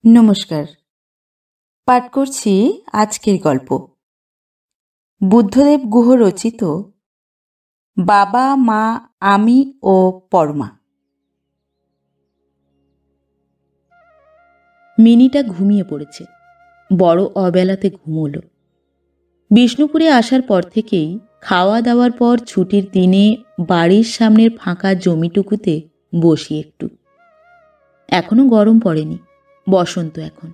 নমস্কার। পাঠ করছি আজকের গল্প। বুদ্ধদেব গুহ রচিত বাবা, মা, আমি ও পরমা। মিনিটা ঘুমিয়ে পড়েছে। বড় অবেলাতে ঘুমোলো। বিষ্ণুপুরে আসার পর থেকেই খাওয়া দাওয়ার পর ছুটির দিনে বাড়ির সামনের ফাঁকা জমিটুকুতে বসি একটু। এখনো গরম পড়েনি, বসন্ত এখন।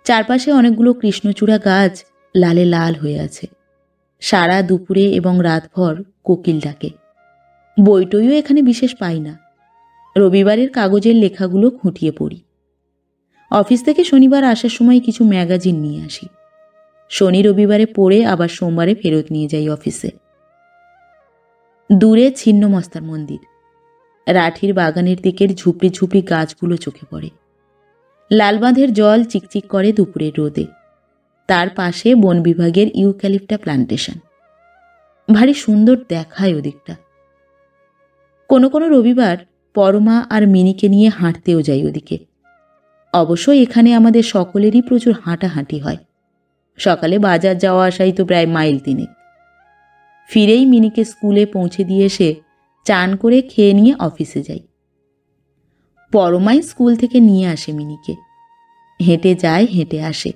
চারপাশে অনেকগুলো কৃষ্ণচূড়া গাছ লালে লাল হয়ে আছে। সারা দুপুরে এবং রাতভর কোকিল ডাকে। বইটইও এখানে বিশেষ পাই না। রবিবারের কাগজের লেখাগুলো খুঁটিয়ে পড়ি। অফিস থেকে শনিবার আসার সময় কিছু ম্যাগাজিন নিয়ে আসি। শনি রবিবারে পড়ে আবার সোমবারে ফেরত নিয়ে যাই অফিসে। দূরে ছিন্নমস্তার মন্দির। রাঠির বাগানের দিকের ঝুপড়ি ঝুপড়ি গাছগুলো চোখে পড়ে। লালবাঁধের জল চিকচিক করে দুপুরের রোদে। তার পাশে বন বিভাগের ইউক্যালিপটা প্লান্টেশন। ভারী সুন্দর দেখায় ওদিকটা। কোনো কোনো রবিবার পরমা আর মিনিকে নিয়ে হাঁটতেও যাই ওদিকে। অবশ্য এখানে আমাদের সকলেরই প্রচুর হাঁটাহাঁটি হয়। সকালে বাজার যাওয়া আসাই তো প্রায় মাইল 3। ফিরেই মিনিকে স্কুলে পৌঁছে দিয়ে এসে চান করে খেয়ে নিয়ে অফিসে যাই। পরমাই স্কুল থেকে নিয়ে আসে মিনিকে। হেঁটে যায়, হেঁটে আসে।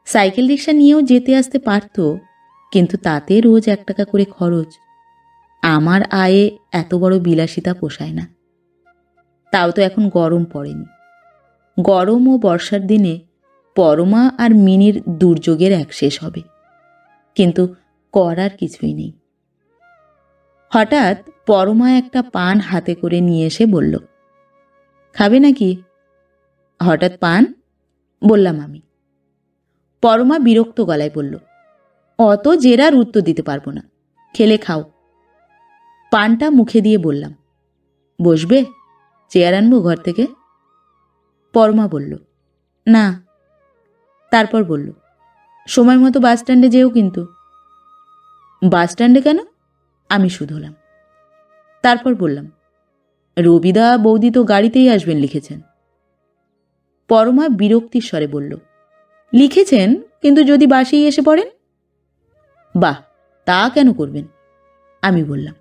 সাইকেল রিক্সা নিয়েও যেতে আসতে পারত, কিন্তু তাতে রোজ 1 টাকা করে খরচ। আমার আয়ে এত বড় বিলাসিতা পোষায় না। তাও তো এখন গরম পড়েনি। গরম ও বর্ষার দিনে পরমা আর মিনির দুর্যোগের এক শেষ হবে, কিন্তু করার কিছুই নেই। হঠাৎ পরমা একটা পান হাতে করে নিয়ে এসে বলল, খাবে নাকি? হঠাৎ পান? বললাম আমি। পরমা বিরক্ত গলায় বলল, অত জেরার উত্তর দিতে পারবো না, খেলে খাও। পানটা মুখে দিয়ে বললাম, বসবে? চেয়ার আনবো ঘর থেকে? পরমা বলল, না। তারপর বলল, সময় মতো বাস স্ট্যান্ডে যেও কিন্তু। বাস স্ট্যান্ডে কেন? আমি শুধলাম। তারপর বললাম, রবিদা বৌদি তো গাড়িতেই আসবেন লিখেছেন। পরমা বিরক্তির স্বরে বলল, লিখেছেন, কিন্তু যদি বাসেই এসে পড়েন? বাহ, তা কেন করবেন? আমি বললাম।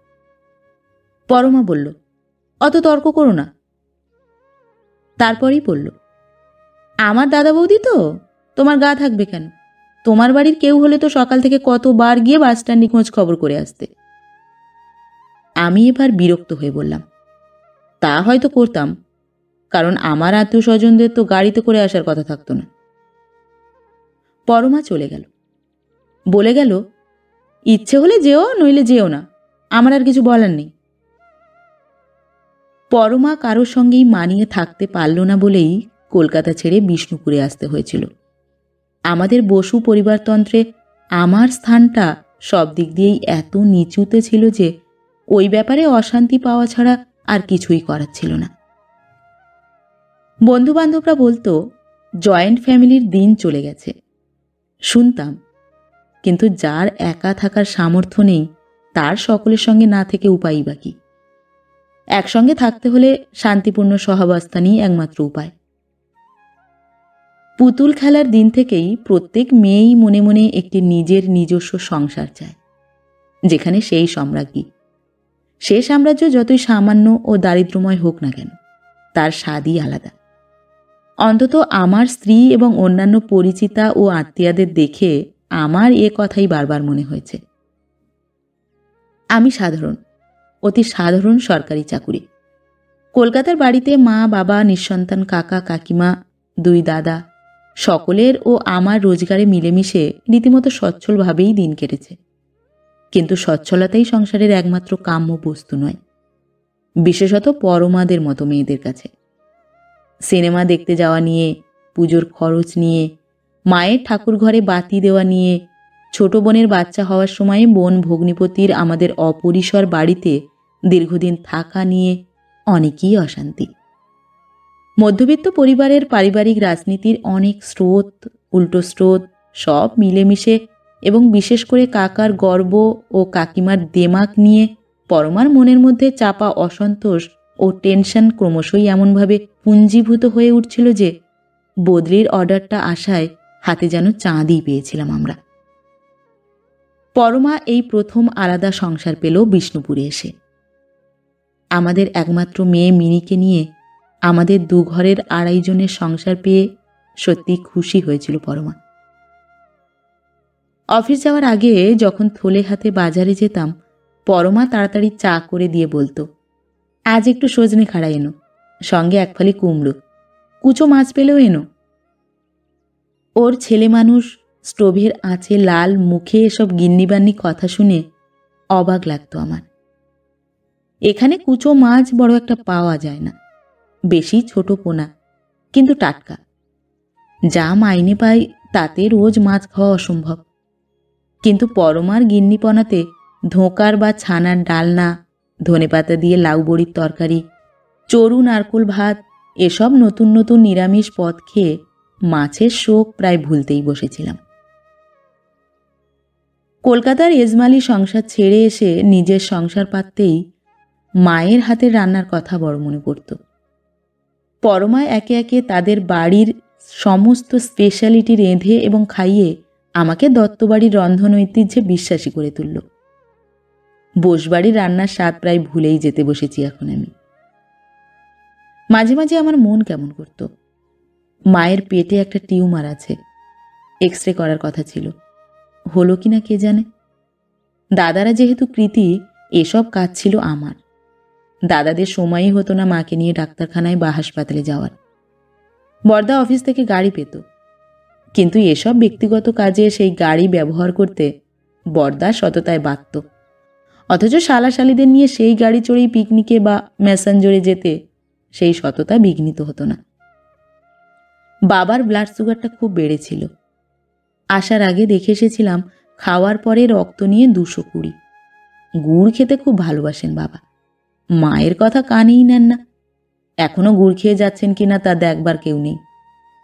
পরমা বলল, অত তর্ক করো না। তারপরই বলল, আমার দাদা বৌদি তো, তোমার গা থাকবে কেন? তোমার বাড়ির কেউ হলে তো সকাল থেকে কতবার গিয়ে বাস স্ট্যান্ডে খোঁজ খবর করে আসতে। আমি এবার বিরক্ত হয়ে বললাম, তা হয়তো করতাম, কারণ আমার আত্মীয় স্বজনদের তো গাড়িতে করে আসার কথা থাকতো না। পরমা চলে গেল। বলে গেল, ইচ্ছে হলে যেও, নইলে যেও না, আমার আর কিছু বলার নেই। পরমা কারোর সঙ্গেই মানিয়ে থাকতে পারল না বলেই কলকাতা ছেড়ে বিষ্ণুপুরে আসতে হয়েছিল। আমাদের বসু পরিবারতন্ত্রে আমার স্থানটা সব দিক দিয়েই এত নিচুতে ছিল যে ওই ব্যাপারে অশান্তি পাওয়া ছাড়া আর কিছুই করার ছিল না। বন্ধুবান্ধবরা বলতো জয়েন্ট ফ্যামিলির দিন চলে গেছে। শুনতাম, কিন্তু যার একা থাকার সামর্থ্য নেই তার সকলের সঙ্গে না থেকে উপায়ই বাকি। একসঙ্গে থাকতে হলে শান্তিপূর্ণ সহাবস্থানই একমাত্র উপায়। পুতুল খেলার দিন থেকেই প্রত্যেক মেয়েই মনে মনে একটি নিজের নিজস্ব সংসার চায়, যেখানে সেই সম্রাজ্ঞী। সে সাম্রাজ্য যতই সামান্য ও দারিদ্র্যময় হোক না কেন, তার স্বাদই আলাদা। অন্তত আমার স্ত্রী এবং অন্যান্য পরিচিতা ও আত্মীয়াদের দেখে আমার এ কথাই বারবার মনে হয়েছে। আমি সাধারণ, অতি সাধারণ সরকারি চাকুরি। কলকাতার বাড়িতে মা, বাবা, নিঃসন্তান কাকা কাকিমা, 2 দাদা, সকলের ও আমার রোজগারে মিলেমিশে রীতিমতো সচ্ছলভাবেই দিন কেটেছে। কিন্তু সচ্ছলতাই সংসারের একমাত্র কাম্য বস্তু নয়, বিশেষত পরমাদের মতো মেয়েদের কাছে। সিনেমা দেখতে যাওয়া নিয়ে, পুজোর খরচ নিয়ে, মায়ের ঠাকুর ঘরে বাতি দেওয়া নিয়ে, ছোট বোনের বাচ্চা হওয়ার সময় বোন ভগ্নিপতির আমাদের অপরিসর বাড়িতে দীর্ঘদিন থাকা নিয়ে অনেকই অশান্তি। মধ্যবিত্ত পরিবারের পারিবারিক রাজনীতির অনেক স্রোত, উল্টো স্রোত, সব মিলেমিশে এবং বিশেষ করে কাকার গর্ব ও কাকিমার দেমাক নিয়ে পরমার মনের মধ্যে চাপা অসন্তোষ ও টেনশন ক্রমশই এমনভাবে পুঞ্জীভূত হয়ে উঠছিল যে বদলির অর্ডারটা আসায় হাতে যেন চাঁদই পেয়েছিলাম আমরা। পরমা এই প্রথম আলাদা সংসার পেল বিষ্ণুপুরে এসে। আমাদের একমাত্র মেয়ে মিনিকে নিয়ে আমাদের দুঘরের 2.5 জনের সংসার পেয়ে সত্যি খুশি হয়েছিল পরমা। অফিস যাওয়ার আগে যখন থলে হাতে বাজারে যেতাম, পরমা তাড়াতাড়ি চা করে দিয়ে বলতো, আজ একটু সজনে খাড়া এনো, সঙ্গে 1 ফালি কুমড়ো, কুচো মাছ পেলেও এনো। ওর ছেলে মানুষ স্টোভের আঁচে লাল মুখে এসব গিন্নিবান্নি কথা শুনে অবাক লাগতো আমার। এখানে কুচো মাছ বড় একটা পাওয়া যায় না, বেশি ছোট পোনা, কিন্তু টাটকা। যা মাইনে পাই তাতে রোজ মাছ খাওয়া অসম্ভব। কিন্তু পরমার গিন্নিপনাতে ধোঁকার বা ছানার ডালনা, ধনেপাতা দিয়ে লাউ বড়ির তরকারি, চরু নারকোল ভাত, এসব নতুন নতুন নিরামিষ পদ খেয়ে মাছের শোক প্রায় ভুলতেই বসেছিলাম। কলকাতার এজমালি সংসার ছেড়ে এসে নিজের সংসার পাততেই মায়ের হাতের রান্নার কথা বড় মনে পড়ত। পরমা একে একে তাদের বাড়ির সমস্ত স্পেশালিটি রেঁধে এবং খাইয়ে আমাকে দত্তবাড়ির রন্ধন ঐতিহ্যে বিশ্বাসী করে তুলল। বোসবাড়ির রান্নার স্বাদ প্রায় ভুলেই যেতে বসেছি এখন আমি। মাঝে মাঝে আমার মন কেমন করত। মায়ের পেটে একটা টিউমার আছে, এক্স-রে করার কথা ছিল, হলো কিনা কে জানে। দাদারা যেহেতু কৃতি, এসব কাজ ছিল আমার। দাদাদের সময়ই হতো না মাকে নিয়ে ডাক্তারখানায় বা হাসপাতালে যাওয়ার। বর্দা অফিস থেকে গাড়ি পেত, কিন্তু এসব ব্যক্তিগত কাজে সেই গাড়ি ব্যবহার করতে বর্দা সততায় বাধ্য। অথচ শালাশালিদের নিয়ে সেই গাড়ি চড়েই পিকনিকে বা ম্যাসাঞ্জরে যেতে সেই সততা বিঘ্নিত হতো না। বাবার ব্লাড সুগারটা খুব বেড়েছিল। আসার আগে দেখে এসেছিলাম খাওয়ার পরে রক্ত নিয়ে 220। গুড় খেতে খুব ভালোবাসেন বাবা, মায়ের কথা কানেই নেন না। এখনো গুড় খেয়ে যাচ্ছেন কিনা তা দেখবার কেউ নেই,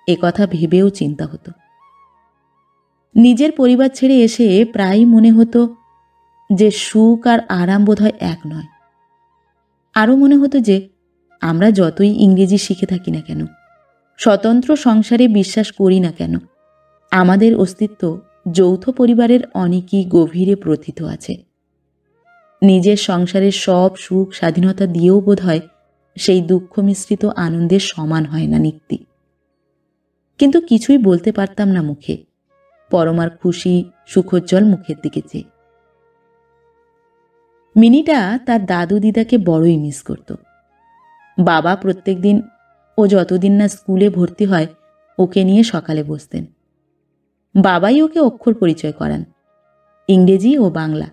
এ কথা ভেবেও চিন্তা হতো। নিজের পরিবার ছেড়ে এসে প্রায়ই মনে হতো যে সুখ আর আরাম বোধহয় এক নয়। আরও মনে হতো যে আমরা যতই ইংরেজি শিখে থাকি না কেন, স্বতন্ত্র সংসারে বিশ্বাস করি না কেন, আমাদের অস্তিত্ব যৌথ পরিবারের অনেকই গভীরে প্রথিত আছে। নিজের সংসারের সব সুখ স্বাধীনতা দিয়েও বোধহয় সেই দুঃখ মিশ্রিত আনন্দের সমান হয় না নিত্যি। কিন্তু কিছুই বলতে পারতাম না মুখে, পরমার খুশি সুখোজ্জ্বল মুখের দিকে চেয়ে। মিনিটা তার দাদু দিদাকে বড়ই মিস করত। বাবা প্রত্যেকদিন ও যতদিন না স্কুলে ভর্তি হয় ওকে নিয়ে সকালে বসতেন। বাবাই ওকে অক্ষর পরিচয় করান, ইংরেজি ও বাংলা।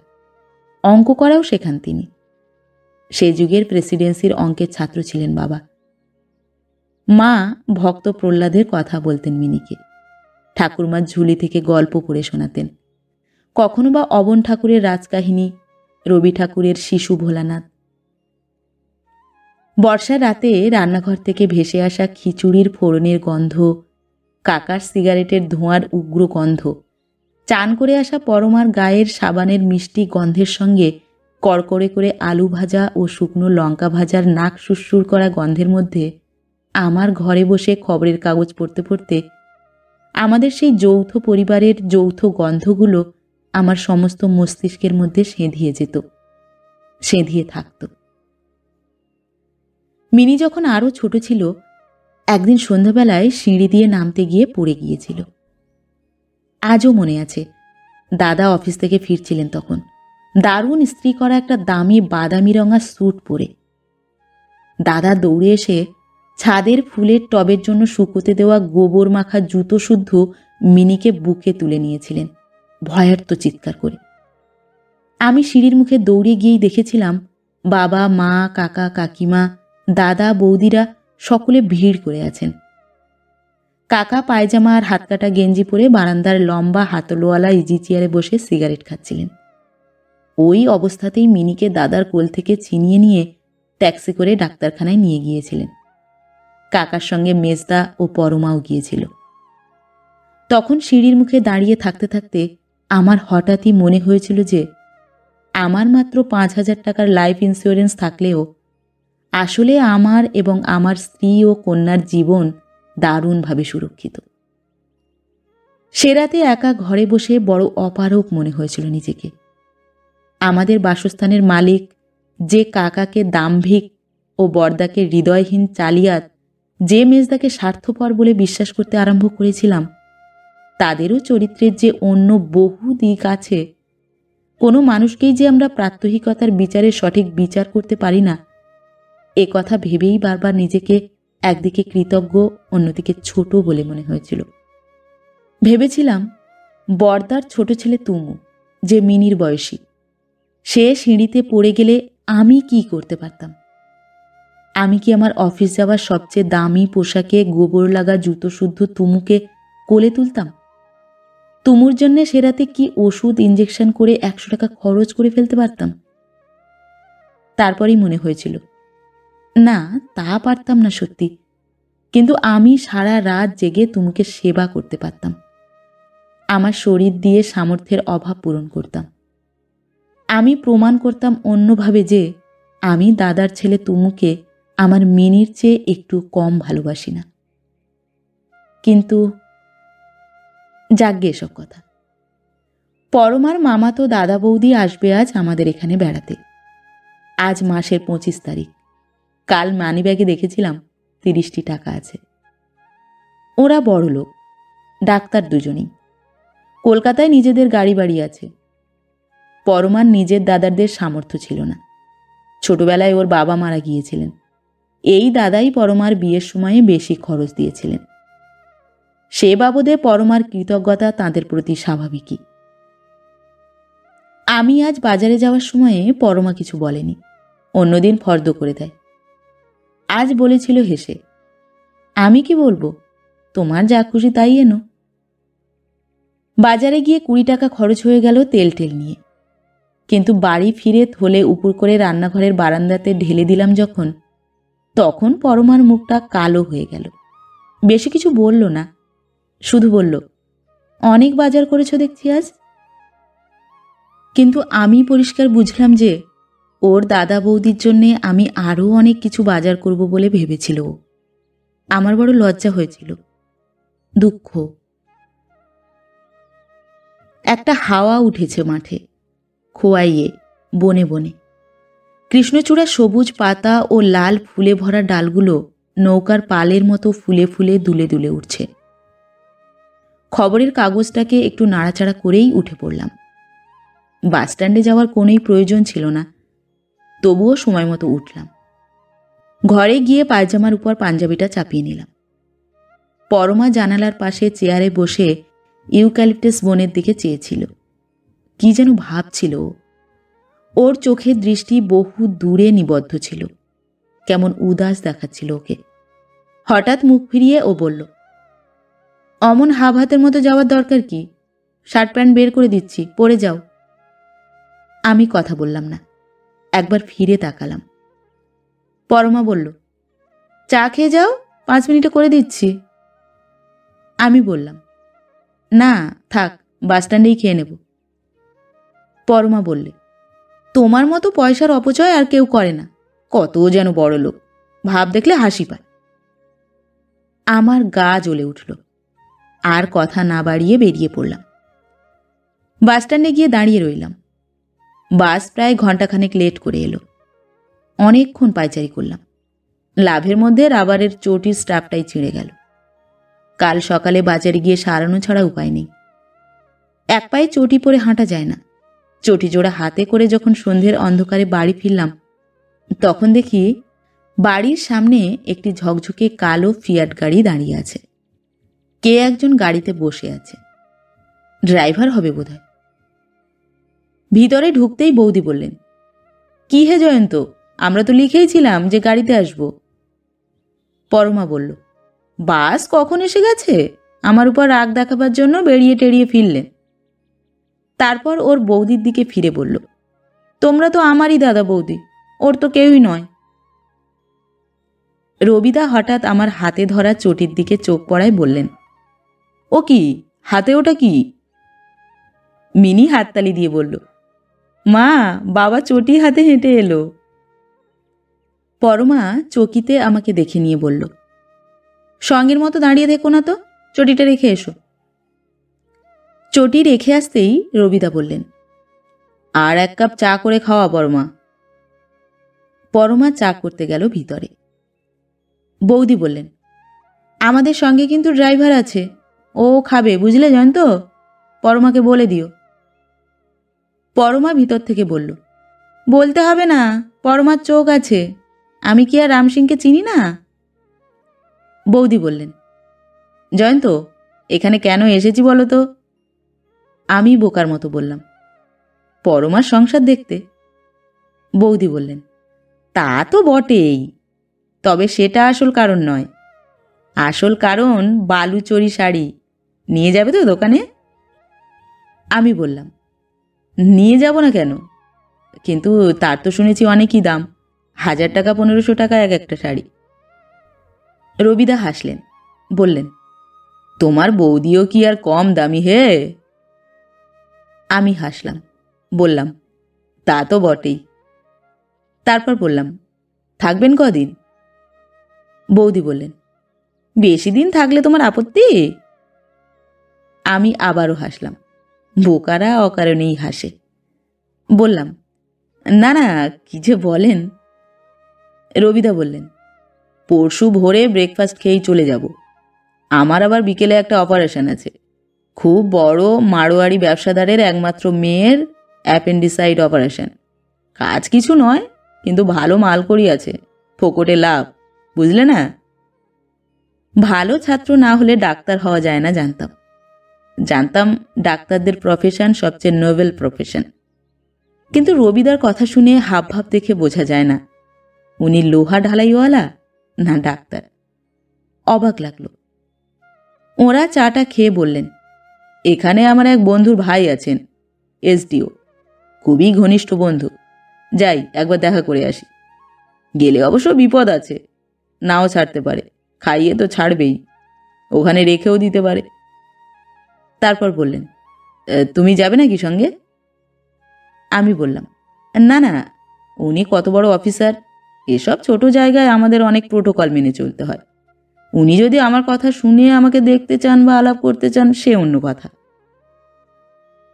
অঙ্ক করাও শেখান তিনি। সে যুগের প্রেসিডেন্সির অঙ্কের ছাত্র ছিলেন বাবা। মা ভক্ত প্রহ্লাদের কথা বলতেন মিনিকে, ঠাকুরমার ঝুলি থেকে গল্প পড়ে শোনাতেন। কখনো বা অবন ঠাকুরের রাজকাহিনী, রবি ঠাকুরের শিশু ভোলানাথ। বর্ষার রাতে রান্নাঘর থেকে ভেসে আসা খিচুড়ির ফোড়নের গন্ধ, কাকার সিগারেটের ধোঁয়ার উগ্র গন্ধ, চান করে আসা পরমার গায়ের সাবানের মিষ্টি গন্ধের সঙ্গে কড়কড়ে করে আলু ভাজা ও শুকনো লঙ্কা ভাজার নাক সুরসুর করা গন্ধের মধ্যে আমার ঘরে বসে খবরের কাগজ পড়তে পড়তে আমাদের সেই যৌথ পরিবারের যৌথ গন্ধগুলো আমার সমস্ত মস্তিষ্কের মধ্যে সেঁধিয়ে যেত, সেঁধিয়ে থাকত। মিনি যখন আরও ছোট ছিল, একদিন সন্ধ্যাবেলায় সিঁড়ি দিয়ে নামতে গিয়ে পড়ে গিয়েছিল। আজও মনে আছে, দাদা অফিস থেকে ফিরছিলেন তখন, দারুণ ইস্ত্রি করা একটা দামি বাদামি রঙা স্যুট পরে। দাদা দৌড়ে এসে ছাদের ফুলের টবের জন্য শুকোতে দেওয়া গোবর মাখা জুতো শুদ্ধ মিনিকে বুকে তুলে নিয়েছিলেন ভয়ার্ত চিৎকার করে। আমি সিঁড়ির মুখে দৌড়ে গিয়েই দেখেছিলাম বাবা, মা, কাকা, কাকিমা, দাদা, বৌদিরা সকলে ভিড় করে আছেন। কাকা পায়জামা আর হাতকাটা গেঞ্জি পরে বারান্দার লম্বা হাতলওয়ালা ইজি চেয়ারে বসে সিগারেট খাচ্ছিলেন। ওই অবস্থাতেই মিনিকে দাদার কোল থেকে ছিনিয়ে নিয়ে ট্যাক্সি করে ডাক্তারখানায় নিয়ে গিয়েছিলেন। কাকার সঙ্গে মেজদা ও পরমাও গিয়েছিল। তখন সিঁড়ির মুখে দাঁড়িয়ে থাকতে থাকতে আমার হঠাৎই মনে হয়েছিল যে আমার মাত্র 5,000 টাকার লাইফ ইন্স্যুরেন্স থাকলেও আসলে আমার এবং আমার স্ত্রী ও কন্যার জীবন দারুণভাবে সুরক্ষিত। সে রাতে একা ঘরে বসে বড় অপারগ মনে হয়েছিল নিজেকে। আমাদের বাসস্থানের মালিক যে কাকাকে দাম্ভিক ও বরদাকে হৃদয়হীন চালিয়াত, যে মেজদাকে স্বার্থপর বলে বিশ্বাস করতে আরম্ভ করেছিলাম, তাদেরও চরিত্রের যে অন্য বহু দিক আছে। কোনো মানুষকেই যে আমরা প্রাত্যহিকতার বিচারে সঠিক বিচার করতে পারি না, এ কথা ভেবেই বারবার নিজেকে একদিকে কৃতজ্ঞ, অন্যদিকে ছোট বলে মনে হয়েছিল। ভেবেছিলাম বরদার ছোট ছেলে তুমু, যে মিনির বয়সী, সে সিঁড়িতে পড়ে গেলে আমি কি করতে পারতাম? আমি কি আমার অফিস যাওয়ার সবচেয়ে দামি পোশাকে গোবর লাগা জুতো শুদ্ধ তুমুকে কোলে তুলতাম? তুমুর জন্যে সে রাতে কি ওষুধ ইঞ্জেকশন করে 100 টাকা খরচ করে ফেলতে পারতাম? তারপরেই মনে হয়েছিল, না, তা পারতাম না সত্যি, কিন্তু আমি সারা রাত জেগে তুমুকে সেবা করতে পারতাম। আমার শরীর দিয়ে সামর্থ্যের অভাব পূরণ করতাম। আমি প্রমাণ করতাম অন্যভাবে যে আমি দাদার ছেলে তুমুকে আমার মিনির চেয়ে একটু কম ভালোবাসি না। কিন্তু যাগ্গে এসব কথা। পরমার মামাতো দাদা বৌদি আসবে আজ আমাদের এখানে বেড়াতে। আজ মাসের 25 তারিখ। কাল মানিব্যাগে দেখেছিলাম 30টি টাকা আছে। ওরা বড় লোক, ডাক্তার দুজনেই। কলকাতায় নিজেদের গাড়ি বাড়ি আছে। পরমার নিজের দাদারদের সামর্থ্য ছিল না। ছোটবেলায় ওর বাবা মারা গিয়েছিলেন। এই দাদাই পরমার বিয়ের সময়ে বেশি খরচ দিয়েছিলেন। সে বাবদে পরমার কৃতজ্ঞতা তাঁদের প্রতি স্বাভাবিকই। আমি আজ বাজারে যাওয়ার সময়ে পরমা কিছু বলেনি, অন্যদিন ফর্দ করে দেয়। আজ বলেছিল হেসে, আমি কি বলবো, তোমার যা খুশি তাই এনো। বাজারে গিয়ে 20 টাকা খরচ হয়ে গেল তেল টেল নিয়ে। কিন্তু বাড়ি ফিরে থলে উপর করে রান্নাঘরের বারান্দাতে ঢেলে দিলাম যখন, তখন পরমার মুখটা কালো হয়ে গেল। বেশি কিছু বলল না, শুধু বলল, অনেক বাজার করেছ দেখছি আজ। কিন্তু আমি পরিষ্কার বুঝলাম যে ওর দাদা বৌদির জন্যে আমি আরও অনেক কিছু বাজার করব বলে ভেবেছিল ও। আমার বড় লজ্জা হয়েছিল, দুঃখ। একটা হাওয়া উঠেছে মাঠে, খোয়াইয়ে, বনে বনে। কৃষ্ণচূড়া সবুজ পাতা ও লাল ফুলে ভরা ডালগুলো নৌকার পালের মতো ফুলে ফুলে দুলে দুলে উঠছে। খবরের কাগজটাকে একটু নাড়াচাড়া করেই উঠে পড়লাম। বাসস্ট্যান্ডে যাওয়ার কোনোই প্রয়োজন ছিল না, তবুও সময় মতো উঠলাম। ঘরে গিয়ে পায়জামার উপর পাঞ্জাবিটা চাপিয়ে নিলাম। পরমা জানালার পাশে চেয়ারে বসে ইউক্যালিপটাস বনের দিকে চেয়েছিল। কি যেন ভাবছিল। ওর চোখের দৃষ্টি বহু দূরে নিবদ্ধ ছিল, কেমন উদাস দেখাচ্ছিল ওকে। হঠাৎ মুখ ফিরিয়ে ও বলল, অমন হাব হাতের মতো যাওয়ার দরকার কি? শার্ট প্যান্ট বের করে দিচ্ছি, পরে যাও। আমি কথা বললাম না, একবার ফিরে তাকালাম। পরমা বলল, চা খেয়ে যাও, 5 মিনিটে করে দিচ্ছি। আমি বললাম, না থাক, বাসস্ট্যান্ডেই খেয়ে নেব। পরমা বললে, তোমার মতো পয়সার অপচয় আর কেউ করে না, কত যেন বড় লোক, ভাব দেখলে হাসি পায়। আমার গা জ্বলে উঠল। আর কথা না বাড়িয়ে বেরিয়ে পড়লাম। বাসস্ট্যান্ডে গিয়ে দাঁড়িয়ে রইলাম। বাস প্রায় ঘন্টাখানেক লেট করে এলো। অনেকক্ষণ পায়চারি করলাম। লাভের মধ্যে রাবারের চটির স্ট্র্যাপটাই ছিঁড়ে গেল। কাল সকালে বাজারে গিয়ে সারানো ছাড়া উপায় নেই। এক পায়ে চটি পরে হাঁটা যায় না। চটি জোড়া হাতে করে যখন সন্ধ্যের অন্ধকারে বাড়ি ফিরলাম, তখন দেখি বাড়ির সামনে একটি ঝকঝকে কালো ফিয়াট গাড়ি দাঁড়িয়ে আছে। কে একজন গাড়িতে বসে আছে, ড্রাইভার হবে বোধহয়। ভিতরে ঢুকতেই বৌদি বললেন, কি হে জয়ন্ত, আমরা তো লিখেইছিলাম যে গাড়িতে আসব। পরমা বলল, বাস কখন এসে গেছে, আমার উপর রাগ দেখাবার জন্য বেরিয়ে টেরিয়ে ফিরলেন। তারপর ওর বৌদির দিকে ফিরে বলল, তোমরা তো আমারই দাদা বৌদি, ওর তো কেউই নয়। রবিদা হঠাৎ আমার হাতে ধরা চটির দিকে চোখ পড়ায় বললেন, ও কি, হাতে ওটা কি? মিনি হাততালি দিয়ে বলল, মা, বাবা চটি হাতে হেঁটে এলো। পরমা চকিতে আমাকে দেখে নিয়ে বলল, সঙ্গের মতো দাঁড়িয়ে থেকো না তো, চটিটা রেখে এসো। চটি রেখে আসতেই রবিদা বললেন, আর 1 কাপ চা করে খাওয়া পরমা। পরমা চা করতে গেল ভিতরে। বৌদি বললেন, আমাদের সঙ্গে কিন্তু ড্রাইভার আছে, ও খাবে, বুঝলে জয়ন্ত, পরমাকে বলে দিও। পরমা ভিতর থেকে বলল, বলতে হবে না, পরমার চোখ আছে, আমি কি আর রাম সিংকে চিনি না? বৌদি বললেন, জয়ন্ত, এখানে কেন এসেছি বলো তো? আমি বোকার মতো বললাম, পরমার সংসার দেখতে। বৌদি বললেন, তা তো বটেই, তবে সেটা আসল কারণ নয়। আসল কারণ বালুচরি শাড়ি নিয়ে যাবে তো দোকানে? আমি বললাম, নিয়ে যাব না কেন, কিন্তু তার তো শুনেছি অনেকই দাম, 1000 টাকা 1500 টাকা এক একটা শাড়ি। রবিদা হাসলেন, বললেন, তোমার বৌদিও কি আর কম দামি হে? আমি হাসলাম, বললাম, তা তো বটেই। তারপর বললাম, থাকবেন কদিন? বৌদি বললেন, বেশি দিন থাকলে তোমার আপত্তি? আমি আবারও হাসলাম, বোকারা অকারণেই হাসে। বললাম, না না, কি যে বলেন। রবিদা বললেন, পরশু ভোরে ব্রেকফাস্ট খেয়েই চলে যাব, আমার আবার বিকেলে একটা অপারেশন আছে, খুব বড় মারোয়ারি ব্যবসাদারের একমাত্র মেয়ের অ্যাপেন্ডিসাইড অপারেশন। কাজ কিছু নয়, কিন্তু ভালো মাল করি আছে, ফোকটে লাভ, বুঝলে না? ভালো ছাত্র না হলে ডাক্তার হওয়া যায় না জানতাম, জানতাম ডাক্তারদের প্রফেশন সবচেয়ে নোবেল প্রফেশন। কিন্তু রবিদার কথা শুনে হাবভাব দেখে বোঝা যায় না উনি লোহা ঢালাইওয়ালা না ডাক্তার। অবাক লাগলো। ওরা চাটা খেয়ে বললেন, এখানে আমার এক বন্ধুর ভাই আছেন, এসডিও, খুবই ঘনিষ্ঠ বন্ধু, যাই একবার দেখা করে আসি। গেলে অবশ্য বিপদ আছে, নাও ছাড়তে পারে, খাইয়ে তো ছাড়বেই, ওখানে রেখেও দিতে পারে। তারপর বললেন, তুমি যাবে নাকি সঙ্গে? আমি বললাম, না না, উনি কত বড় অফিসার, এসব ছোট জায়গায় আমাদের অনেক প্রোটোকল মেনে চলতে হয়। উনি যদি আমার কথা শুনে আমাকে দেখতে চান বা আলাপ করতে চান, সে অন্য কথা।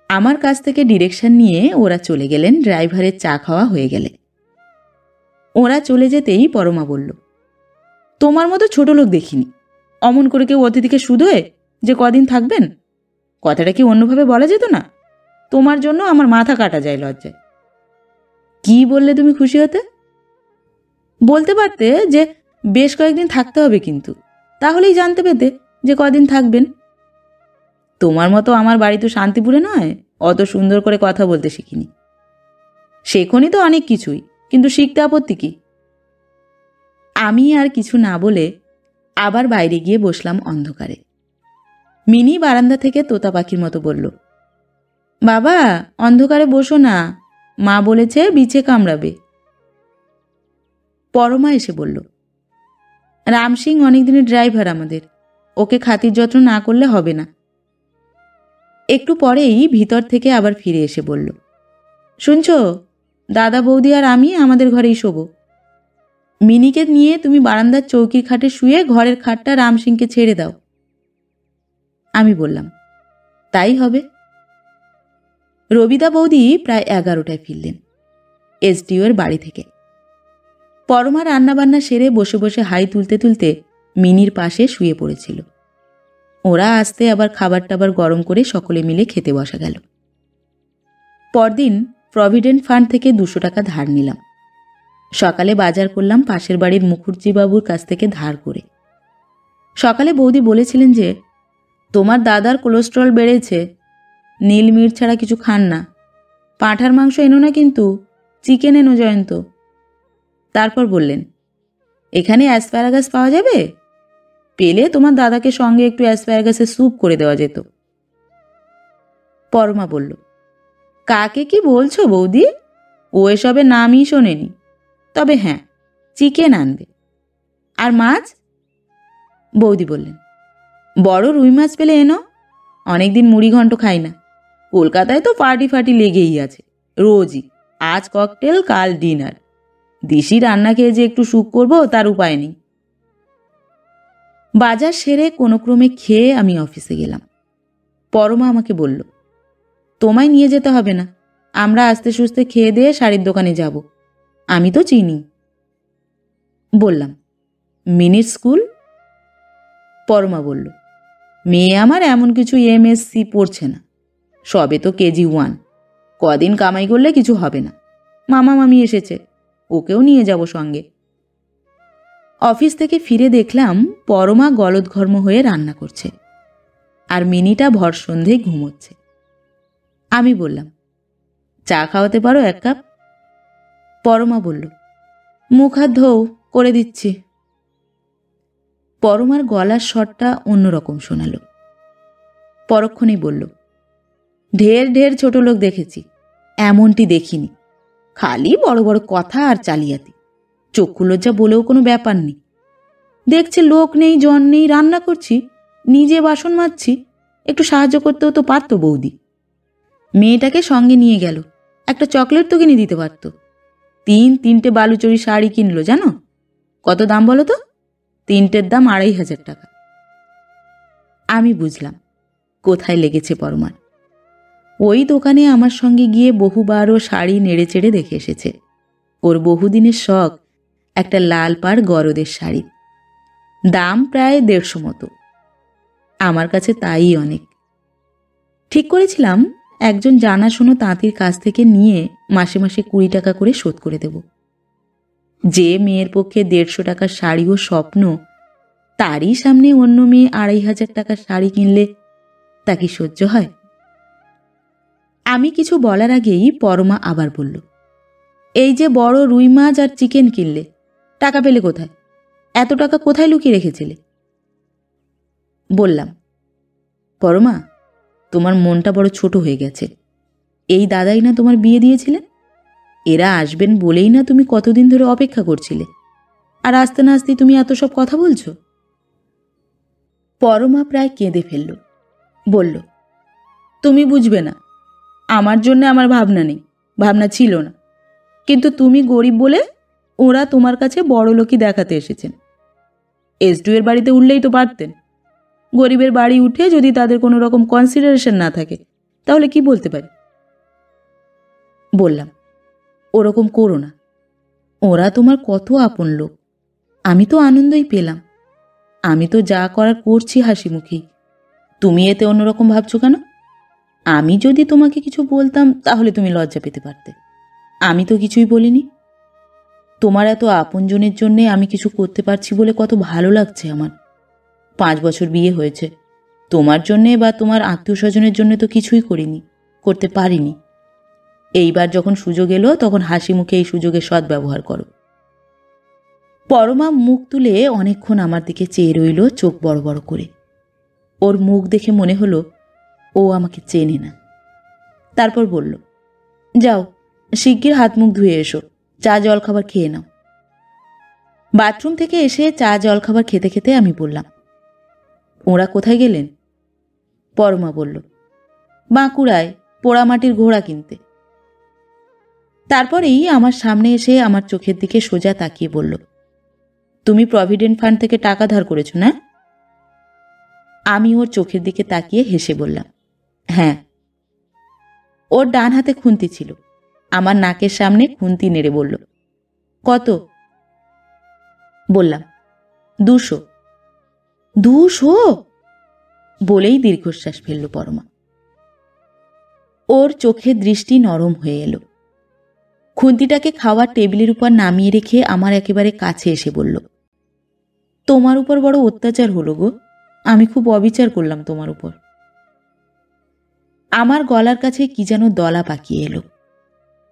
আমার কাছ থেকে ডিরেকশন নিয়ে ওরা চলে গেলেন। ড্রাইভারের চা খাওয়া হয়ে গেলে ওরা চলে যেতেই পরমা বলল, তোমার মতো ছোট লোক দেখিনি, অমন করে কেউ অতিথিকে শুধোয় যে কদিন থাকবেন? কথাটা কি অন্যভাবে বলা যেত না? তোমার জন্য আমার মাথা কাটা যায় লজ্জায়। কি বললে তুমি খুশি হতে? বলতে পারতে যে বেশ কয়েকদিন থাকতে হবে, কিন্তু তাহলেই জানতে পেতে যে কদিন থাকবেন। তোমার মতো আমার বাড়ি তো শান্তিপুরে নয়, অত সুন্দর করে কথা বলতে শিখিনি। শেখনি তো অনেক কিছুই, কিন্তু শিখতে আপত্তি কি? আমি আর কিছু না বলে আবার বাইরে গিয়ে বসলাম অন্ধকারে। মিনি বারান্দা থেকে তোতা পাখির মতো বলল, বাবা, অন্ধকারে বসো না, মা বলেছে বিছে কামড়াবে। পরমা এসে বলল, রাম সিং অনেকদিনের ড্রাইভার আমাদের, ওকে খাতির যত্ন না করলে হবে না। একটু পরেই ভিতর থেকে আবার ফিরে এসে বলল, শুনছো, দাদা বৌদি আর আমি আমাদের ঘরেই শোবো। মিনিকে নিয়ে তুমি বারান্দার চৌকির খাটে শুয়ে ঘরের খাটটা রাম সিংকে ছেড়ে দাও। আমি বললাম, তাই হবে। রবিদা বৌদি প্রায় 11টায় ফিরলেন এসডিওর বাড়ি থেকে। পরমা রান্নাবান্না সেরে বসে বসে হাই তুলতে তুলতে মিনির পাশে শুয়ে পড়েছিল। ওরা আসতে আবার খাবার টাবার গরম করে সকলে মিলে খেতে বসা গেল। পরদিন প্রভিডেন্ট ফান্ড থেকে 200 টাকা ধার নিলাম। সকালে বাজার করলাম পাশের বাড়ির মুখুজ্জিবাবুর কাছ থেকে ধার করে। সকালে বৌদি বলেছিলেন যে, তোমার দাদার কোলেস্ট্রল বেড়েছে, নীল মিট ছাড়া কিছু খান না, পাঁঠার মাংস এনো না, কিন্তু চিকেন এনো জয়ন্ত। তারপর বললেন, এখানে অ্যাসপ্যারাগাস পাওয়া যাবে? পেলে তোমার দাদাকে সঙ্গে একটু অ্যাসপ্যারাগাসের স্যুপ করে দেওয়া যেত। পরমা বলল, কাকে কি বলছো বৌদি? ও এসবের নামই শোনেনি। তবে হ্যাঁ, চিকেন আনবে। আর মাছ? বৌদি বললেন, বড় রুই মাছ পেলে এনো, অনেকদিন মুড়ি ঘন্ট খাই না। কলকাতায় তো পার্টি ফার্টি লেগেই আছে রোজই, আজ ককটেল কাল ডিনার। দিশি রান্না খেয়ে যে একটু সুখ করবো তার উপায় নেই। বাজার সেরে কোনো ক্রমে খেয়ে আমি অফিসে গেলাম। পরমা আমাকে বলল, তোমায় নিয়ে যেতে হবে না, আমরা আস্তে সুস্তে খেয়ে দিয়ে শাড়ির দোকানে যাব, আমি তো চিনি। বললাম, মিনির স্কুল? পরমা বলল, মেয়ে আমার এমন কিছু MSc পড়ছে না, সবে তো KG1, কদিন কামাই করলে কিছু হবে না। মামা মামি এসেছে, ওকেও নিয়ে যাব সঙ্গে। অফিস থেকে ফিরে দেখলাম পরমা গলদঘর্ম হয়ে রান্না করছে, আর মিনিটা ভর সন্ধে ঘুমোচ্ছে। আমি বললাম, চা খাওয়াতে পারো 1 কাপ? পরমা বলল, মুখ হাত ধোও, করে দিচ্ছি। পরমার গলার স্বরটা অন্যরকম শোনালো। পরক্ষণেই বলল, ঢের ঢের ছোট লোক দেখেছি, এমনটি দেখিনি, খালি বড় বড় কথা আর চালিয়াতি, চক্ষু লজ্জা বলেও কোনো ব্যাপার নেই। দেখছে লোক নেই, জন নেই, রান্না করছি, নিজে বাসন মাজছি, একটু সাহায্য করতেও তো পারতো বৌদি। মেয়েটাকে সঙ্গে নিয়ে গেল, একটা চকলেট তো কিনে দিতে পারতো। 3 বালুচরি শাড়ি কিনলো, জানো কত দাম বলো তো? 3টের দাম 2500 টাকা। আমি বুঝলাম কোথায় লেগেছে পরমার। ওই দোকানে আমার সঙ্গে গিয়ে বহুবারও শাড়ি নেড়ে চেড়ে দেখে এসেছে। ওর বহুদিনের শখ একটা লাল পাড় গরদের শাড়ি, দাম প্রায় 150 মতো। আমার কাছে তাই অনেক। ঠিক করেছিলাম একজন জানাশোনা তাঁতির কাছ থেকে নিয়ে মাসে মাসে 20 টাকা করে শোধ করে দেব। যে মেয়ের পক্ষে 150 টাকার শাড়িও স্বপ্ন, তারই সামনে অন্য মেয়ে 2500 টাকার শাড়ি কিনলে তা কি সহ্য হয়? আমি কিছু বলার আগেই পরমা আবার বলল, এই যে বড় রুই মাছ আর চিকেন কিনলে, টাকা পেলে কোথায়? এত টাকা কোথায় লুকিয়ে রেখেছিলে? বললাম, পরমা, তোমার মনটা বড় ছোট হয়ে গেছে। এই দাদাই না তোমার বিয়ে দিয়েছিলেন, এরা আসবেন বলেই না তুমি কতদিন ধরে অপেক্ষা করছিলে, আর আসতে না আসতেই তুমি এত সব কথা বলছো। পরমা প্রায় কেঁদে ফেলল, বলল, তুমি বুঝবে না, আমার জন্য আমার ভাবনা নেই, ভাবনা ছিল না, কিন্তু তুমি গরিব বলে ওরা তোমার কাছে বড় লোকই দেখাতে এসেছেন। S2 এর বাড়িতে উঠলেই তো পারতেন। গরিবের বাড়ি উঠে যদি তাদের কোনো রকম কনসিডারেশন না থাকে, তাহলে কি বলতে পারি? বললাম, ওরকম করো না, ওরা তোমার কত আপন লোক, আমি তো আনন্দই পেলাম, আমি তো যা করার করছি হাসি মুখেই, তুমি এতে অন্যরকম ভাবছো কেন? আমি যদি তোমাকে কিছু বলতাম তাহলে তুমি লজ্জা পেতে পারতে, আমি তো কিছুই বলিনি। তোমার এত আপনজনের জন্য আমি কিছু করতে পারছি বলে কত ভালো লাগছে আমার। 5 বছর বিয়ে হয়েছে, তোমার জন্যে বা তোমার আত্মীয় স্বজনের জন্য তো কিছুই করিনি, করতে পারিনি। এইবার যখন সুযোগ এলো তখন হাসি মুখে এই সুযোগের সদ্ব্যবহার করো। পরমা মুখ তুলে অনেকক্ষণ আমার দিকে চেয়ে রইল, চোখ বড় বড় করে। ওর মুখ দেখে মনে হলো ও আমাকে চেনে না। তারপর বলল, যাও শিগগির হাত মুখ ধুয়ে এসো, চা জল খাবার খেয়ে নাও। বাথরুম থেকে এসে চা জল খাবার খেতে খেতে আমি বললাম, ওরা কোথায় গেলেন? পরমা বলল, বাঁকুড়ায় পোড়ামাটির ঘোড়া কিনতে। তারপরেই আমার সামনে এসে আমার চোখের দিকে সোজা তাকিয়ে বলল, তুমি প্রভিডেন্ট ফান্ড থেকে টাকা ধার করেছো না? আমি ওর চোখের দিকে তাকিয়ে হেসে বললাম, হ্যাঁ। ওর ডান হাতে খুন্তি ছিল, আমার নাকের সামনে খুন্তি নেড়ে বলল, কত? বললাম, 200। 200 বলেই দীর্ঘশ্বাস ফেলল পরমা। ওর চোখের দৃষ্টি নরম হয়ে এলো। খুন্তিটাকে খাওয়ার টেবিলের উপর নামিয়ে রেখে আমার একেবারে কাছে এসে বলল, তোমার উপর বড় অত্যাচার হলো গো, আমি খুব অবিচার করলাম তোমার উপর। আমার গলার কাছে কি যেন দলা পাকিয়ে এলো।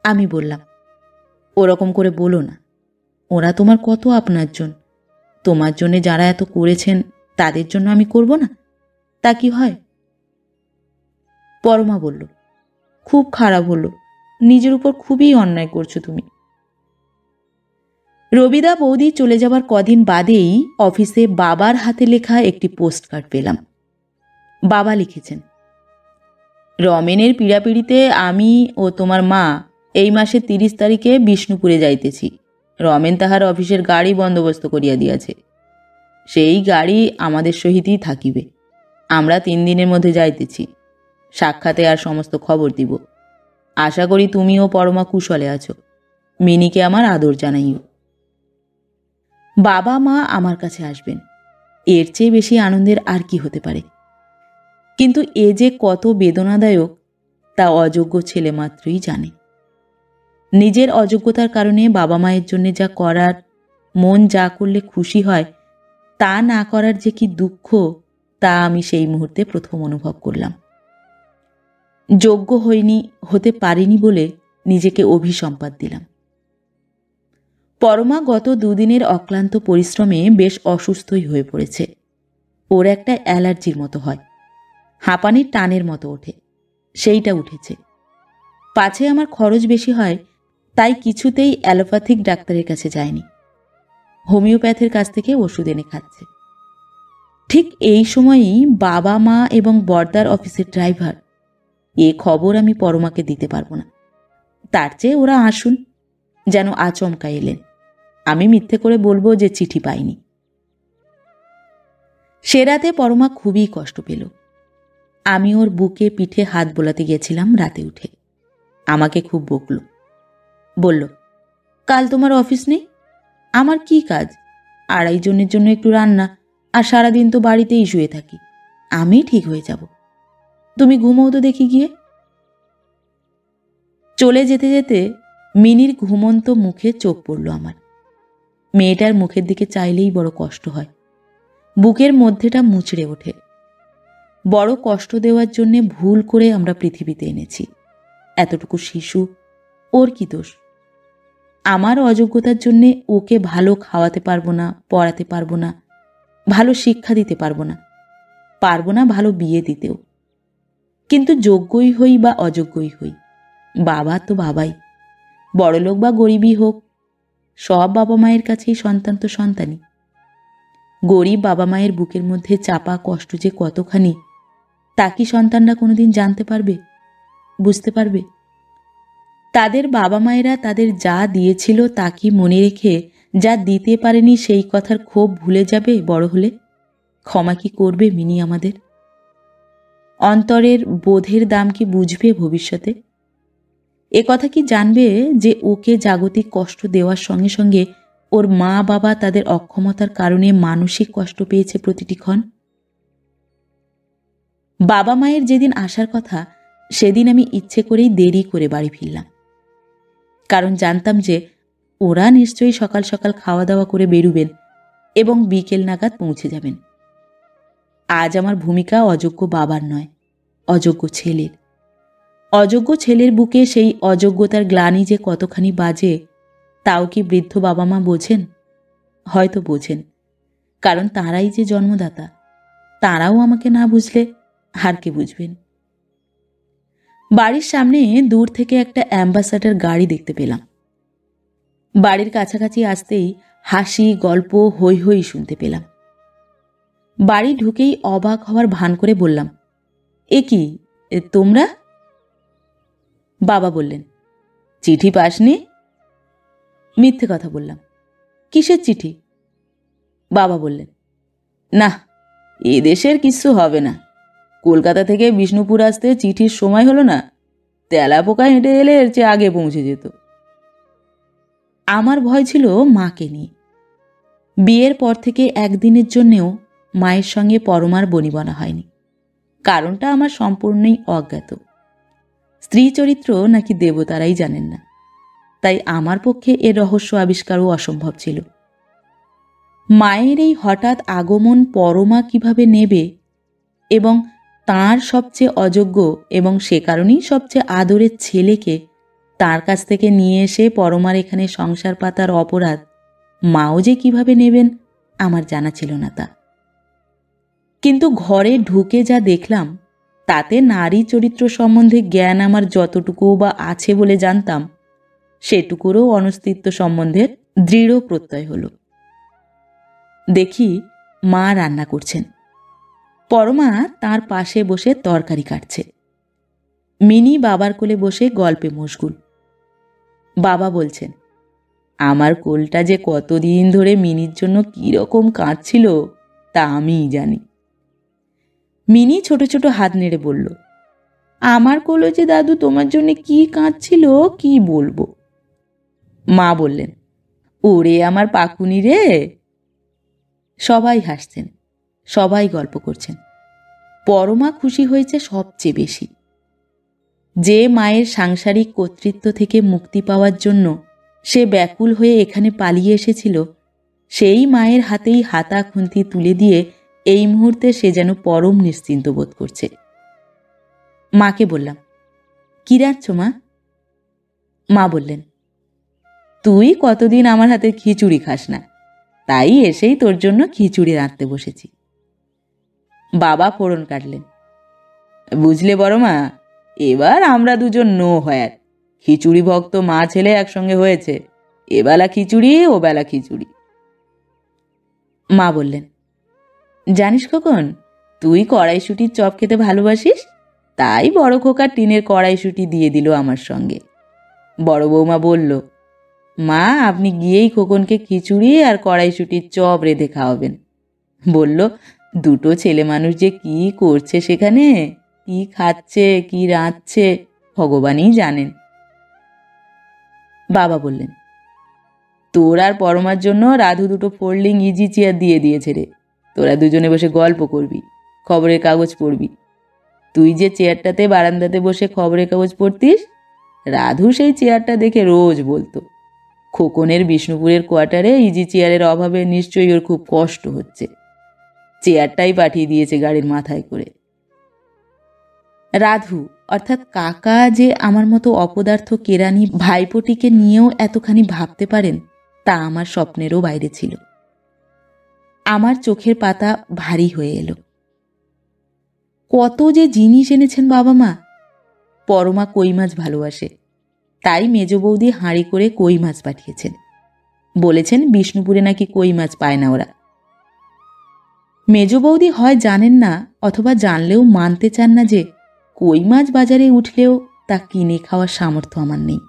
আমি বললাম, ওরকম করে বলো না, ওরা তোমার কত আপনারজন, তোমার জন্য যারা এত করেছেন তাদের জন্য আমি করব না, তা কি হয়? পরমা বলল, খুব খারাপ হলো, নিজের উপর খুবই অন্যায় করছো তুমি। রবিদা বৌদি চলে যাবার কদিন বাদেই অফিসে বাবার হাতে লেখা একটি পোস্টকার্ড পেলাম। বাবা লিখেছেন, রমেনের পীড়াপিড়িতে আমি ও তোমার মা এই মাসের 30 তারিখে বিষ্ণুপুরে যাইতেছি। রমেন তাহার অফিসের গাড়ি বন্দোবস্ত করিয়া দিয়াছে। সেই গাড়ি আমাদের সহিতই থাকিবে। আমরা 3 দিনের মধ্যে যাইতেছি। সাক্ষাতে আর সমস্ত খবর দিব। আশা করি তুমিও পরমা কুশলে আছো। মিনিকে আমার আদর জানাইও। বাবা মা আমার কাছে আসবেন, এর চেয়ে বেশি আনন্দের আর কি হতে পারে? কিন্তু এ যে কত বেদনাদায়ক তা অযোগ্য ছেলে মাত্রই জানে। নিজের অযোগ্যতার কারণে বাবা মায়ের জন্য যা করার, মন যা করলে খুশি হয় তা না করার যে কি দুঃখ, তা আমি সেই মুহূর্তে প্রথম অনুভব করলাম। যোগ্য হইনি, হতে পারিনি বলে নিজেকে অভিসম্পাত দিলাম। পরমা গত 2 দিনের অক্লান্ত পরিশ্রমে বেশ অসুস্থই হয়ে পড়েছে। ওর একটা অ্যালার্জির মতো হয়, হাঁপানির টানের মতো ওঠে, সেইটা উঠেছে। পাছে আমার খরচ বেশি হয় তাই কিছুতেই অ্যালোপ্যাথিক ডাক্তারের কাছে যায়নি, হোমিওপ্যাথের কাছ থেকে ওষুধ এনে খাচ্ছে। ঠিক এই সময়ই বাবা মা এবং বর্দার অফিসের ড্রাইভার, এ খবর আমি পরমাকে দিতে পারবো না। তার চেয়ে ওরা আসুন, যেন আচমকা এলেন। আমি মিথ্যে করে বলবো যে চিঠি পাইনি। সে রাতে পরমা খুবই কষ্ট পেল। আমি ওর বুকে পিঠে হাত বোলাতে গেছিলাম রাতে উঠে। আমাকে খুব বকল, বলল, কাল তোমার অফিস নেই? আমার কি কাজ? 2.5 জনের জন্য একটু রান্না, আর সারাদিন তো বাড়িতেই শুয়ে থাকি। আমি ঠিক হয়ে যাব, তুমি ঘুমোও তো দেখি গিয়ে। চলে যেতে যেতে মিনির ঘুমন্ত মুখে চোখ পড়ল আমার। মেয়েটার মুখের দিকে চাইলেই বড় কষ্ট হয়, বুকের মধ্যেটা মুচড়ে ওঠে। বড় কষ্ট দেওয়ার জন্যে ভুল করে আমরা পৃথিবীতে এনেছি। এতটুকু শিশু, ওর কি দোষ? আমার অযোগ্যতার জন্যে ওকে ভালো খাওয়াতে পারবো না, পড়াতে পারবো না, ভালো শিক্ষা দিতে পারবো না ভালো বিয়ে দিতেও। কিন্তু যোগ্যই হই বা অযোগ্যই হই, বাবা তো বাবাই। বড়লোক বা গরিবই হোক, সব বাবা মায়ের কাছেই সন্তান তো সন্তানই। গরিব বাবা মায়ের বুকের মধ্যে চাপা কষ্ট যে কতখানি, তা কি সন্তানরা কোনোদিন জানতে পারবে, বুঝতে পারবে? তাদের বাবা মায়েরা তাদের যা দিয়েছিল তা কি মনে রেখে যা দিতে পারেনি সেই কথার ক্ষোভ ভুলে যাবে বড় হলে? ক্ষমা কি করবে মিনি আমাদের? অন্তরের বোধের দাম কি বুঝবে ভবিষ্যতে? এ কথা কি জানবে যে ওকে জাগতিক কষ্ট দেওয়ার সঙ্গে সঙ্গে ওর মা বাবা তাদের অক্ষমতার কারণে মানসিক কষ্ট পেয়েছে প্রতিটি ক্ষণ? বাবা মায়ের যেদিন আসার কথা সেদিন আমি ইচ্ছে করেই দেরি করে বাড়ি ফিরলাম, কারণ জানতাম যে ওরা নিশ্চয়ই সকাল সকাল খাওয়া দাওয়া করে বেরুবেন এবং বিকেল নাগাদ পৌঁছে যাবেন। আজ আমার ভূমিকা অযোগ্য বাবার নয়, অযোগ্য ছেলের। অযোগ্য ছেলের বুকে সেই অযোগ্যতার গ্লানি যে কতখানি বাজে, তাও কি বৃদ্ধ বাবা মা বোঝেন? হয়তো বোঝেন, কারণ তাঁরাই যে জন্মদাতা। তাঁরাও আমাকে না বুঝলে আর কে বুঝবেন? বাড়ির সামনে দূর থেকে একটা অ্যাম্বাসাডার গাড়ি দেখতে পেলাম। বাড়ির কাছাকাছি আসতেই হাসি, গল্প, হৈ হৈ শুনতে পেলাম। বাড়ি ঢুকেই অবাক হওয়ার ভান করে বললাম, এ কি, তোমরা? বাবা বললেন, চিঠি পাসনি? মিথ্যে কথা বললাম। কিসের চিঠি? বাবা বললেন, না, এ দেশের কিচ্ছু হবে না। কলকাতা থেকে বিষ্ণুপুর আসতে চিঠির সময় হলো না, তেলাপোকা হেঁটে এলে এর চেয়ে আগে পৌঁছে যেত। আমার ভয় ছিল মাকে নিয়ে। বিয়ের পর থেকে একদিনের জন্যেও মায়ের সঙ্গে পরমার বনিবনা হয়নি। কারণটা আমার সম্পূর্ণই অজ্ঞাত। স্ত্রী চরিত্র নাকি দেবতারাই জানেন না, তাই আমার পক্ষে এর রহস্য আবিষ্কারও অসম্ভব ছিল। মায়ের এই হঠাৎ আগমন পরমা কিভাবে নেবে এবং তার সবচেয়ে অযোগ্য এবং সে কারণেই সবচেয়ে আদরের ছেলেকে তার কাছ থেকে নিয়ে এসে পরমার এখানে সংসার পাতার অপরাধ মাও যে কিভাবে নেবেন আমার জানা ছিল না তা। কিন্তু ঘরে ঢুকে যা দেখলাম তাতে নারী চরিত্র সম্বন্ধে জ্ঞান আমার যতটুকু বা আছে বলে জানতাম সেটুকুরও অনস্তিত্ব সম্বন্ধে দৃঢ় প্রত্যয় হল। দেখি মা রান্না করছেন, পরমা তার পাশে বসে তরকারি কাটছে, মিনি বাবার কোলে বসে গল্পে মশগুল। বাবা বলছেন, আমার কোলটা যে কতদিন ধরে মিনির জন্য কীরকম কাঁদছিল তা আমিই জানি। মিনি ছোট ছোট হাত নেড়ে বলল, আমার কোলে যে দাদু তোমার জন্য কি কাঁদছিল কি বলবো। মা বললেন, ওরে আমার পাকুনি রে। সবাই হাসছেন, সবাই গল্প করছেন। পরমা খুশি হয়েছে সবচেয়ে বেশি। যে মায়ের সাংসারিক কর্তৃত্ব থেকে মুক্তি পাওয়ার জন্য সে ব্যাকুল হয়ে এখানে পালিয়ে এসেছিল, সেই মায়ের হাতেই হাতা খুন্তি তুলে দিয়ে এই মুহূর্তে সে যেন পরম নিশ্চিন্ত বোধ করছে। মাকে বললাম, কি রাঁধছ মা? মা বললেন, তুই কতদিন আমার হাতে খিচুড়ি খাস না, তাই এসেই তোর জন্য খিচুড়ি রাঁধতে বসেছি। বাবা ফোড়ন কাটলেন। বুঝলে বড় মা, এবার আমরা দুজন নো হয়ার খিচুড়ি ভক্ত মা ছেলে একসঙ্গে হয়েছে, এবেলা খিচুড়ি ও বেলা খিচুড়ি। মা বললেন, জানিস খোকন, তুই কড়াইশুটির চপ খেতে ভালোবাসিস, তাই বড় খোকার টিনের কড়াইশুটি দিয়ে দিল আমার সঙ্গে। বড় বৌমা বলল, মা আপনি গিয়েই খোকনকে খিচুড়ি আর কড়াইশুটির চপ রেঁধে খাওয়াবেন। বলল, দুটো ছেলে মানুষ যে কি করছে সেখানে, কি খাচ্ছে কি রাঁধছে ভগবানই জানেন। বাবা বললেন, তোর আর পরমার জন্য রাধু দুটো ফোল্ডিং ইজি চেয়ার দিয়ে দিয়েছে রে, তোরা দুজনে বসে গল্প করবি, খবরের কাগজ পড়বি। তুই যে চেয়ারটাতে বারান্দাতে বসে খবরের কাগজ পড়তিস, রাধু সেই চেয়ারটা দেখে রোজ বলতো, খোকনের বিষ্ণুপুরের কোয়ার্টারে ইজি চেয়ারের অভাবে নিশ্চয়ই ওর খুব কষ্ট হচ্ছে, চেয়ারটাই পাঠিয়ে দিয়েছে গাড়ির মাথায় করে। রাধু অর্থাৎ কাকা যে আমার মতো অপদার্থ কেরানি ভাইপোটিকে নিয়েও এতখানি ভাবতে পারেন তা আমার স্বপ্নেরও বাইরে ছিল। আমার চোখের পাতা ভারী হয়ে এলো। কত যে জিনিস এনেছেন বাবা মা। পরমা কই মাছ ভালোবাসে, তাই মেজ বৌদি হাঁড়ি করে কই মাছ পাঠিয়েছেন। বলেছেন বিষ্ণুপুরে নাকি কই মাছ পায় না ওরা। মেজ বৌদি হয় জানেন না অথবা জানলেও মানতে চান না যে কই মাছ বাজারে উঠলেও তা কিনে খাওয়ার সামর্থ্য আমার নেই।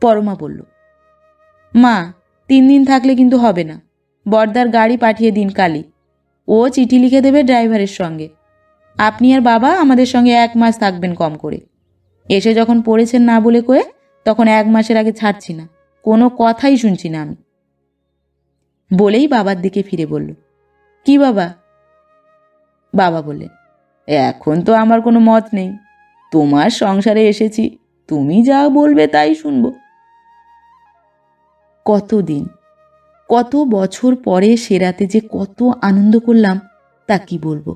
পরমা বলল, মা 3 দিন থাকলে কিন্তু হবে না, বর্দার গাড়ি পাঠিয়ে দিন কালই, ও চিঠি লিখে দেবে ড্রাইভারের সঙ্গে। আপনি আর বাবা আমাদের সঙ্গে 1 মাস থাকবেন কম করে। এসে যখন পড়েছেন না বলে কয়ে, তখন 1 মাসের আগে ছাড়ছি না, কোনো কথাই শুনছি না আমি। বলেই বাবার দিকে ফিরে বলল, কি বাবা? বাবা বললেন, এখন তো আমার কোনো মত নেই, তোমার সংসারে এসেছি, তুমি যা বলবে তাই শুনবো। কতদিন, কত বছর পরে সে রাতে যে কত আনন্দ করলাম তা কি বলবো।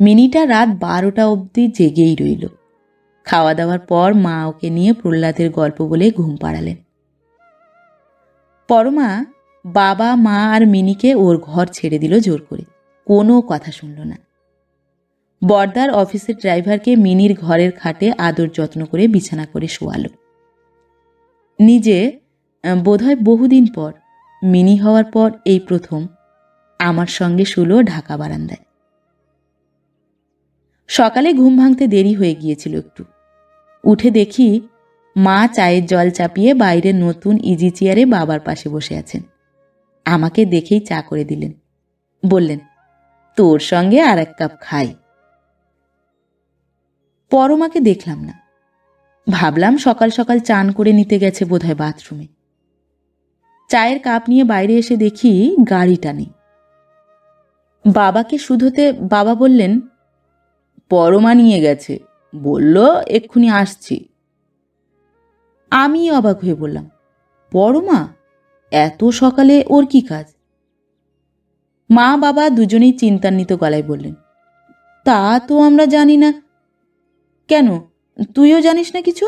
মিনিটা রাত 12টা অবধি জেগেই রইল। খাওয়া দাওয়ার পর মা ওকে নিয়ে প্রহ্লাদের গল্প বলে ঘুম পাড়ালেন। পরমা বাবা মা আর মিনিকে ওর ঘর ছেড়ে দিল জোর করে, কোনো কথা শুনল না। বর্দার অফিসের ড্রাইভারকে মিনির ঘরের খাটে আদর যত্ন করে বিছানা করে শোয়ালো। নিজে বোধহয় বহুদিন পর, মিনি হওয়ার পর এই প্রথম আমার সঙ্গে শুলো ঢাকা বারান্দায়। সকালে ঘুম ভাঙতে দেরি হয়ে গিয়েছিল একটু। উঠে দেখি মা চায়ের জল চাপিয়ে বাইরে নতুন ইজি চেয়ারে বাবার পাশে বসে আছেন। আমাকে দেখেই চা করে দিলেন। বললেন, তোর সঙ্গে আর 1 কাপ খাই। পরমাকে দেখলাম না। ভাবলাম সকাল সকাল চান করে নিতে গেছে বোধহয় বাথরুমে। চায়ের কাপ নিয়ে বাইরে এসে দেখি গাড়িটা নেই। বাবাকে শুধোতে বাবা বললেন, পরমা নিয়ে গেছে, বলল এক্ষুনি আসছি। আমি অবাক হয়ে বললাম, পরমা? এত সকালে ওর কি কাজ? মা বাবা দুজনেই চিন্তান্বিত গলায় বললেন, তা তো আমরা জানি না। কেন, তুইও জানিস না কিছু?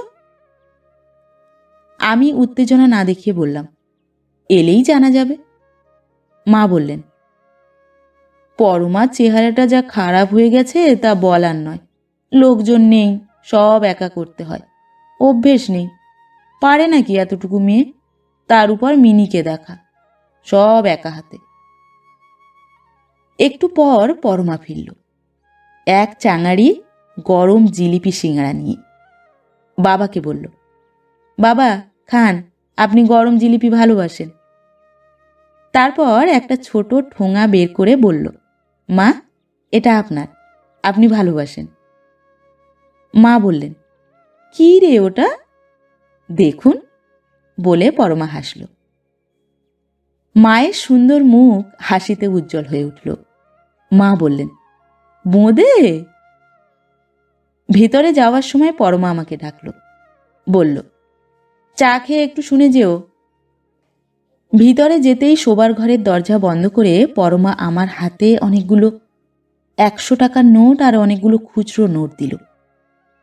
আমি উত্তেজনা না দেখিয়ে বললাম, এলেই জানা যাবে। মা বললেন, পরমার চেহারাটা যা খারাপ হয়ে গেছে তা বলার নয়। লোকজন নেই, সব একা করতে হয়, অভ্যেস নেই, পারে নাকি এতটুকু মেয়ে, তার উপর মিনিকে দেখা, সব একা হাতে। একটু পর পরমা ফিরল, 1 চাঙাড়ি গরম জিলিপি সিঙ্গাড়া নিয়ে। বাবাকে বলল, বাবা খান, আপনি গরম জিলিপি ভালোবাসেন। তারপর একটা ছোট ঠোঙা বের করে বলল, মা, এটা আপনার, আপনি ভালোবাসেন। মা বললেন, কি রে ওটা? দেখুন, বলে পরমা হাসল। মায়ের সুন্দর মুখ হাসিতে উজ্জ্বল হয়ে উঠল। মা বললেন, বোঁদে? ভিতরে যাওয়ার সময় পরমা আমাকে ডাকল, বলল, চা খেয়ে একটু শুনে যেও। ভিতরে যেতেই শোবার ঘরের দরজা বন্ধ করে পরমা আমার হাতে অনেকগুলো 100 টাকার নোট আর অনেকগুলো খুচরো নোট দিল।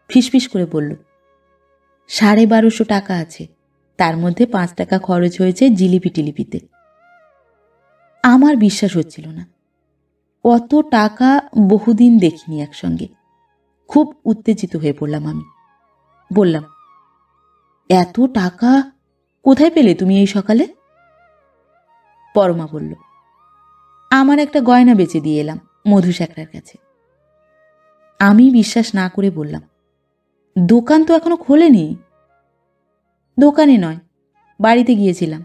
ফিসফিস করে বলল, 1250 টাকা আছে, তার মধ্যে 5 টাকা খরচ হয়েছে জিলিপি টিলিপিতে। আমার বিশ্বাস হচ্ছিল না, অত টাকা বহুদিন দেখিনি একসঙ্গে। খুব উত্তেজিত হয়ে পড়লাম আমি। বললাম, এত টাকা কোথায় পেলে তুমি এই সকালে? পরমা বলল, আমার একটা গয়না বেচে দিয়ে এলাম মধু শেখরার কাছে। আমি বিশ্বাস না করে বললাম, দোকান তো এখনো খোলেনি। দোকানে নয়, বাড়িতে গিয়েছিলাম।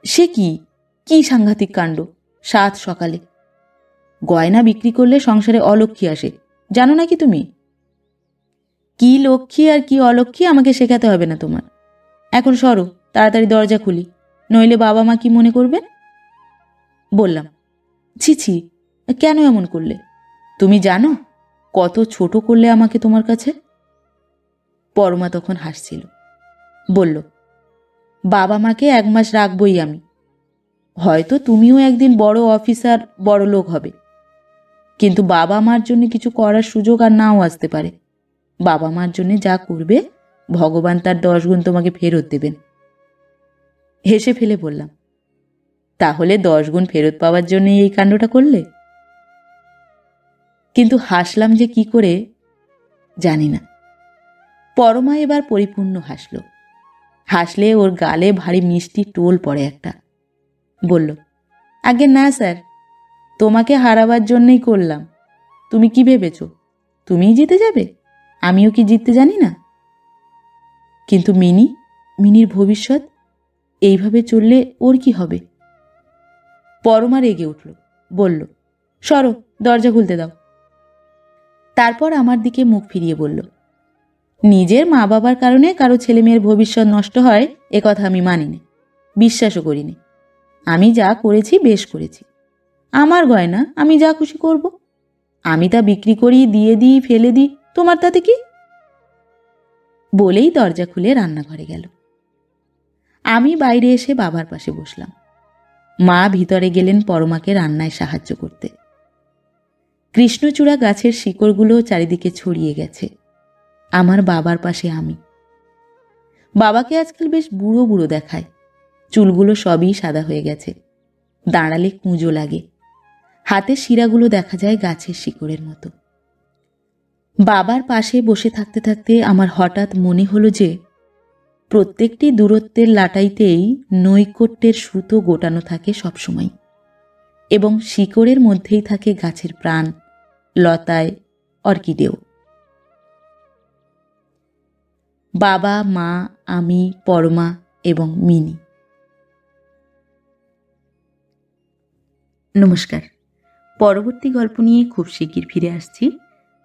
সে কি, কি সাংঘাতিক কাণ্ড! 7 সকালে গয়না বিক্রি করলে সংসারে অলক্ষ্মী আসে, জানো নাকি তুমি? কি লক্ষ্মী আর কি অলক্ষ্মী আমাকে শেখাতে হবে না তোমার। এখন সরো, তাড়াতাড়ি দরজা খুলি, নইলে বাবা মা কি মনে করবেন। বললাম, ছি ছি, কেন এমন করলে? তুমি জানো কত ছোট করলে আমাকে তোমার কাছে? পরমা তখন হাসছিল। বলল, বাবা মাকে 1 মাস রাখবই আমি। হয়তো তুমিও একদিন বড় অফিসার, বড় লোক হবে, কিন্তু বাবা মার জন্য কিছু করার সুযোগ আর নাও আসতে পারে। বাবা মার জন্য যা করবে, ভগবান তার 10 গুণ তোমাকে ফেরত দেবেন। হেসে ফেলে বললাম, তাহলে 10 গুণ ফেরত পাওয়ার জন্য এই কাণ্ডটা করলে? কিন্তু হাসলাম যে কি করে জানি না। পরমা এবার পরিপূর্ণ হাসল। হাসলে ওর গালে ভারী মিষ্টি টোল পড়ে একটা। বলল, আগে না স্যার, তোমাকে হারাবার জন্যই করলাম। তুমি কি ভেবেছ তুমিই জিতে যাবে? আমিও কি জিততে জানি না? কিন্তু মিনির ভবিষ্যৎ, এইভাবে চললে ওর কি হবে? পরমা রেগে উঠল, বলল, সরো, দরজা খুলতে দাও। তারপর আমার দিকে মুখ ফিরিয়ে বলল, নিজের মা বাবার কারণে কারো ছেলে মেয়ের ভবিষ্যৎ নষ্ট হয় এ কথা আমি মানিনি, বিশ্বাসও করিনি। আমি যা করেছি বেশ করেছি। আমার গয়না আমি যা খুশি করব। আমি তা বিক্রি করি, দিয়ে দিই, ফেলে দিই, তোমার তাতে কি? বলেই দরজা খুলে রান্নাঘরে গেল। আমি বাইরে এসে বাবার পাশে বসলাম। মা ভিতরে গেলেন পরমাকে রান্নায় সাহায্য করতে। কৃষ্ণচূড়া গাছের শিকড়গুলো চারিদিকে ছড়িয়ে গেছে। আমার বাবার পাশে আমি। বাবাকে আজকাল বেশ বুড়ো বুড়ো দেখায়। চুলগুলো সবই সাদা হয়ে গেছে, দাঁড়ালে কুঁজো লাগে। হাতের শিরাগুলো দেখা যায় গাছের শিকড়ের মতো। বাবার পাশে বসে থাকতে থাকতে আমার হঠাৎ মনে হলো যে প্রত্যেকটি দূরত্বের লাটাইতেই নৈকট্যের সুতো গোটানো থাকে সবসময়, এবং শিকড়ের মধ্যেই থাকে গাছের প্রাণ, লতায়, অর্কিডেও। বাবা, মা, আমি, পরমা এবং মিনি। নমস্কার। পরবর্তী গল্প নিয়ে খুব শিগগির ফিরে আসছি।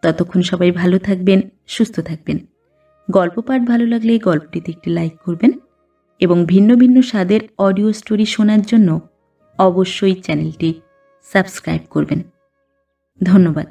ততক্ষণ সবাই ভালো থাকবেন, সুস্থ থাকবেন। গল্প পাঠ ভালো লাগলে গল্পটিতে একটি লাইক করবেন এবং ভিন্ন ভিন্ন স্বাদের অডিও স্টোরি শোনার জন্য অবশ্যই চ্যানেলটি সাবস্ক্রাইব করবেন। ধন্যবাদ।